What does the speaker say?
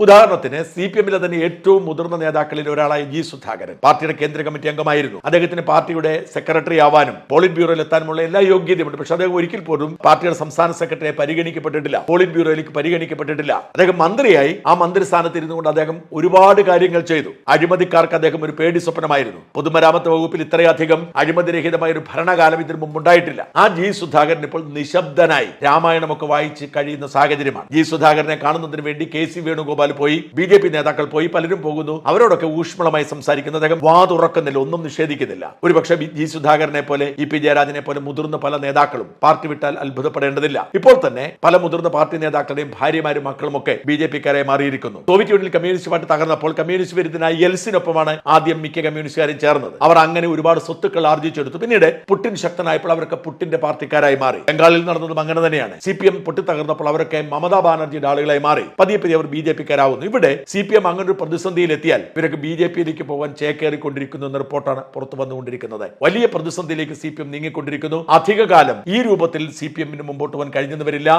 ഉദാഹരണത്തിന് CPM-ലെ തന്നെ ഏറ്റവും മുതിർന്ന നേതാക്കളിൽ ഒരാളായ ജി സുധാകരൻ പാർട്ടിയുടെ കേന്ദ്ര കമ്മിറ്റി അംഗമായിരുന്നു. അദ്ദേഹത്തിന് പാർട്ടിയുടെ സെക്രട്ടറി ആവാനും പോളിറ്റ് ബ്യൂറോയിൽ എത്താനുമുള്ള എല്ലാ യോഗ്യതയുമുണ്ട്. പക്ഷേ അദ്ദേഹം ഒരിക്കൽ പോലും പാർട്ടിയുടെ സംസ്ഥാന സെക്രട്ടറിയെ പരിഗണിക്കപ്പെട്ടിട്ടില്ല, പോളിറ്റ് ബ്യൂറോയിലേക്ക് പരിഗണിക്കപ്പെട്ടിട്ടില്ല. അദ്ദേഹം മന്ത്രിയായി ആ മന്ത്രിസ്ഥാനത്ത് ഇരുന്നുകൊണ്ട് അദ്ദേഹം ഒരുപാട് കാര്യങ്ങൾ ചെയ്തു. അഴിമതിക്കാർക്ക് അദ്ദേഹം ഒരു പേടി സ്വപ്നമായിരുന്നു. പൊതുമരാമത്ത് വകുപ്പിൽ ഇത്രയധികം അഴിമതിരഹിതമായ ഒരു ഭരണകാലം ഇതിനു മുമ്പുണ്ടായിട്ടില്ല. ആ ജി സുധാകരൻ ഇപ്പോൾ നിശബ്ദനായി രാമായണമൊക്കെ വായിച്ച് കഴിയുന്ന സാഹചര്യമാണ്. ജി സുധാകരനെ കാണുന്നതിന് വേണ്ടി KC വേണുഗോപാൽ പോയി, BJP നേതാക്കൾ പോയി, പലരും പോകുന്നു. അവരോടൊക്കെ ഊഷ്മളമായി സംസാരിക്കുന്നു. അദ്ദേഹം വാതുറക്കുന്നില്ല, ഒന്നും നിഷേധിക്കുന്നില്ല. ഒരുപക്ഷെ ജി സുധാകരനെ പോലെ EP ജയരാജനെ പോലെ മുതിർന്ന പല നേതാക്കളും പാർട്ടി വിട്ടാൽ അത്ഭുതപ്പെടേണ്ടതില്ല. ഇപ്പോൾ തന്നെ പല മുതിർന്ന പാർട്ടി നേതാക്കളുടെയും ഭാര്യമാരും മക്കളും ഒക്കെ BJP-ക്കാരായി മാറിയിരിക്കുന്നു. സോവിയറ്റ് യൂണിയനിൽ കമ്മ്യൂണിസ്റ്റ് പാർട്ടി തകർന്നപ്പോൾ കമ്മ്യൂണിസ്റ്റ് വിരുദ്ധനായ യെൽസിനൊപ്പമാണ് ആദ്യം മിക്ക കമ്മ്യൂണിസ്റ്റുകാരും ചേർന്നത്. അവർ അങ്ങനെ ഒരുപാട് സ്വത്തുക്കൾ ആർജിച്ചെടുത്തു. പിന്നീട് പുടിൻ ശക്തനായപ്പോൾ അവർക്ക് പുടിന്റെ പാർട്ടിക്കാരായി മാറി. ബംഗാളിൽ നടന്നതും അങ്ങനെ തന്നെയാണ്. CPM പൊട്ടിത്തകർന്നപ്പോൾ അവരൊക്കെ മമതാ ബാനർജിയുടെ ആളുകളായി മാറി. പതിയെ അവർ BJP-ക്കാരാവുന്നു. ഇവിടെ CPM അങ്ങനെ ഒരു പ്രതിസന്ധിയിൽ എത്തിയാൽ ഇവരൊക്കെ BJP-യിലേക്ക് പോകാൻ ചേക്കേറിക്കൊണ്ടിരിക്കുന്നു എന്ന റിപ്പോർട്ടാണ് പുറത്തു വന്നുകൊണ്ടിരിക്കുന്നത്. വലിയ പ്രതിസന്ധിയിലേക്ക് CPM നീങ്ങിക്കൊണ്ടിരിക്കുന്നു. അധികകാലം ഈ രൂപത്തിൽ CPM-ന് മുമ്പോട്ട് പോകാൻ കഴിഞ്ഞെന്ന് വരില്ല.